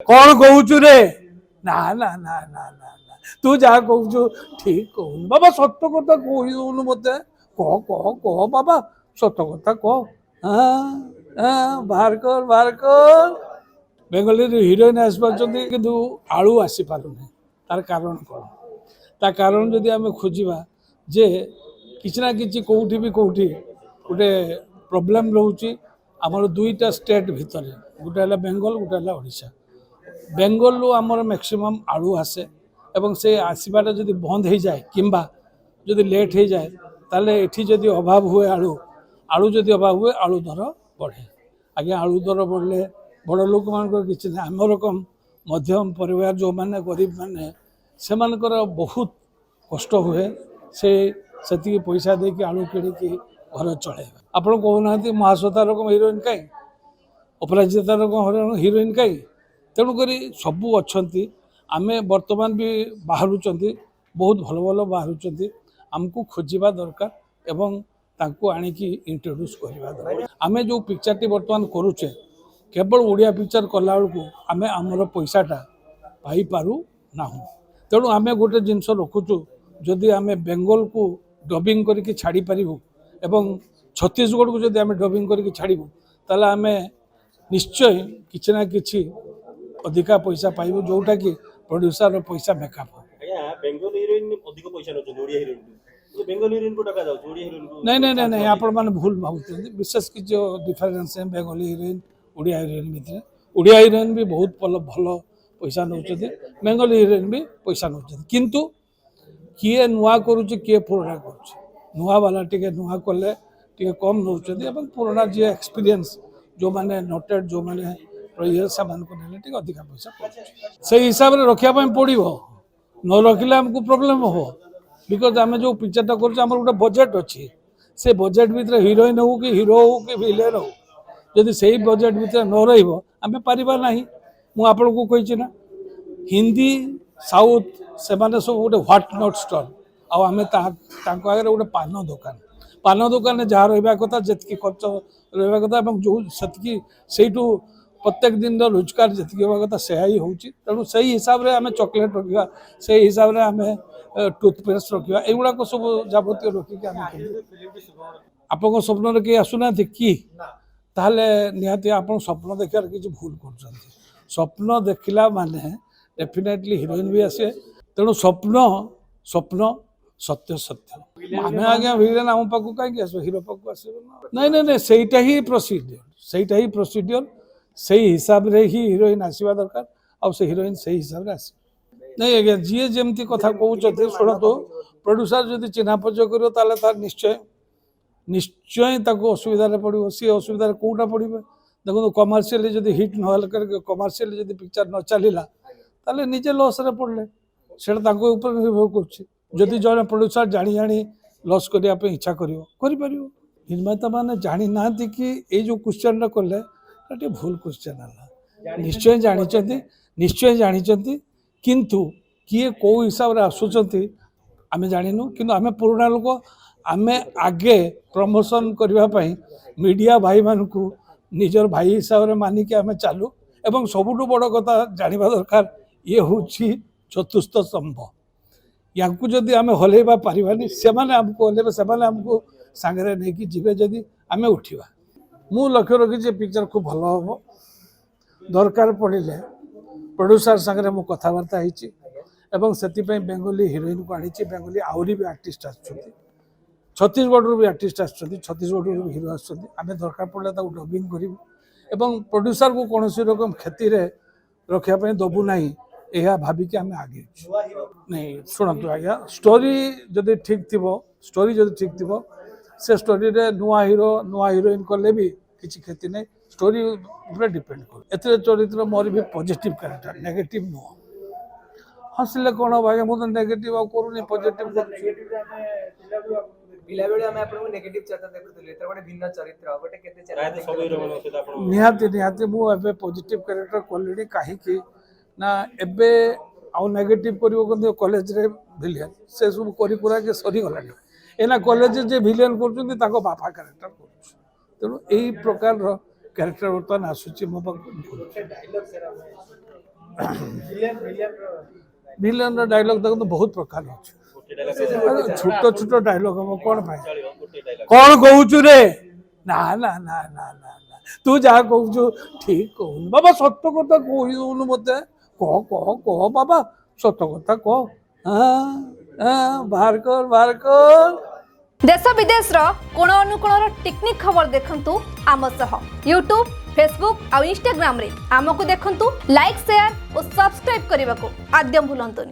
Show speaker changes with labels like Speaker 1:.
Speaker 1: कौन कहूचु रे ना ना ना ना ना ना तू जहाँ कहूचु ठीक कहूनु बाबा सत्य कथा कही दौनु मत कह कह कह बाबा सत्य कथा कह हाँ हाँ बाहर कर बेंगली हिरोइन आसपार किंतु आलू आसी पारुनी तार कारण कौन ता कारण जदि आम खोजा जे किसी ना कि कौटी भी कौटी गोटे प्रोब्लेम रोचे आमर दुईटा स्टेट भितर गोटे है बेंगल गोटे है ओडिशा बेंगल रु आमर मैक्सिमम आलू आसे एवं से आसबाटा जब बंद हो जाए किंबा जब लेट हो जाए ताले एठी जदि अभाव हुए आलू आलू जदि अभाव हुए आलू दर बढ़े आगे आलू दर बढ़ले बड़ लोक मान कि आम रकम मध्यम परिवार जो मैंने गरीब मैंने से बहुत कष्ट हुए से पैसा देके आलू किणिकी घर चले आप कहना महाश्वेता रकम हिरोइन कहीं अपराजिता रकम हिरोइन कहीं तेणुक सबू अच्छा आम बर्तमान भी बाहर बहुत भल भल बाहर आमको खोजा दरकार एवं तांको आनिकी इंट्रोड्यूस करवा दरकार आम जो पिक्चर टी बर्तमान करुचे केवल ओडिया पिक्चर कला बेलू आम आमर पैसाटा पाई पारू ना तेणु आम गोटे जिनस रखुचु जदि आम बेंगल को डबिंग करके छाड़ी पारू एवं छत्तीसगढ़ को जदि आम डबिंग करके छाड़ू ताले आम निश्चय किसी ना कि अधिका पैसा पाइबू जोटा कि प्रोड्यूसर पैसा मेकअप नहीं नहीं नहीं नहीं आपण मैंने भूल भावुं विशेष कि जो डिफरेन्स है बेंगली हिरोइन ओडिया हिरोइन भितर ओडिया हिरोइन भी बहुत भल पैसा नौ बेंगली हिरोइन भी पैसा नौ किंतु किए नुआ करुचे किए पुराना करुचे नुआ वाला टे नुआ कले टे कम नौ पुराना जी एक्सपीरियंस जो मैंने नोटेड जो मैंने रही से अधिका पैसा से हिसाब से रखापी पड़ो न रखिले आमको प्रोब्लेम हो बिकज आम जो पिक्चरटा कर गोटे बजेट अच्छी से बजेट भितर हिरोइन हो कि हिरो हो कि विलेन हो जदि से बजेट भितर न रही पारिबा नहीं मुझे को कही ना हिंदी साउथ से माने सब गोटे व्हाट नॉट स्टॉल आम आगे गोटे पान दुकान जहाँ रहा कथा जी खर्च रहा कथा जो से प्रत्येक दिन रोजगार जी हवा कथा से ही हो तेणु से हिसाब से आम चॉकलेट रखा से हिसाब से आम टूथपेस्ट रखा युवाक सब जबत रखिक आप स्वप्न कहीं आसुना कि ताहले निहाती आप स्वप्न देखार किसी भूल कर स्वप्न देखला माने डेफिनेटली हिरोइन भी आसे तेणु स्वप्न स्वप्न सत्य सत्य आम आज्ञा विलेन आम पाक कहीं आस हिरो पाक आस नहीं नहीं नहीं सहीटा ही प्रोसीडियर से हिसाब रे ही हिरोइन आसवा दरकार आ से हिरोइन से हिसाब से आस नहीं आज्ञा जी जमी कथा कहते शुणु प्रोड्यूसर जब चिन्हा परिचय कर निश्चय निश्चय असुविधा पड़ो सी असुविधा कौटा पड़े देखो कमर्शियल जब हिट न करके कमर्शियल जब पिक्चर न चलला ताले निजे लॉस रे पड़ले सेटा निर्भर करुँच जड़े प्रोड्यूसर जानी जानी लॉस करने इच्छा कर निर्माता मैंने जानी ना कि ये जो क्वेश्चन कले भूल क्वेश्चन है निश्चय जानी किंतु किए कौ हिसाब से आसुँच आम जानू कि आम पुराना लोक आम आगे प्रमोशन करने मीडिया भाई मान को निजर भाई हिसाब से मानिक आम चालू एवं सबुठ बड़ कथा जाना दरकार ये हूँ चतुर्थ स्तंभ या जदि आम हलैबा पारिबानी से आमको हलैबे से आमको सांगे नहीं जीवे जदि आम उठा मु लक्ष्य रखी पिक्चर खूब भल हम दरकार पड़े प्रोड्यूसर सागर मु कथबार्ता से बेंगली हिरोइन को आनी बेंगली आहरी भी आर्टिस्ट छत्तीसगढ़ भी आर्टिस्ट छत्तीसगढ़ भी हिरो आम दरकार पड़े डबिंग करूँ प्रोड्यूसर को कौन रकम क्षति रखापी दबू ना यह भाविक आम आगे नहीं शुणु आज्ञा स्टोरी जदि ठीक थी स्टोरी जदि ठीक थी से स्टोरी रे नुआ हिरो नुआ हिरोइन कले भी किसी क्षति नहीं स्टोरी ऊपर डिपेंड कर चरित्र मोर भी पॉजिटिव कैरेक्टर नेगेटिव नुह हसिले कौन हम आज्ञा मुझे नेगेटिव करूनी पॉजिटिव निहाती निहाती मुझे पॉजिटिव कैरेक्टर कली कहीं ना एबे आउ नेगेटिव कर कॉलेज रे विलियन से सब कर सरीगला एना कॉलेज जे विलियन कर बापा कैरेक्टर कर तेणु यही प्रकार कैरेक्टर बर्तमान आसूची मो ଭିଲିଆନ ଡାଇଲଗ ଦେଖନ୍ତୁ ବହୁତ ପ୍ରକାର ଅଛି ଛୋଟ ଛୋଟ ଡାଇଲଗ ହବ କଣ ପାଇଁ କଣ କହୁଛୁ ରେ ନା ନା ନା ନା ନା ନା ତୁ ଯାହା କହୁଛୁ ଠିକ କହୁନୁ ବାବା ସତ କଥା କହିଦଉନୁ ମତେ କହ ବାବା ସତ କଥା କହ ବାହାର କର
Speaker 2: देश विदेश कोण अनुकोण टेक्निक खबर देखंतु आम सह यूट्यूब फेसबुक और इंस्टाग्राम रे आमको देखंतु लाइक शेयर और सब्सक्राइब करने को आद्यम भूलंतुनी।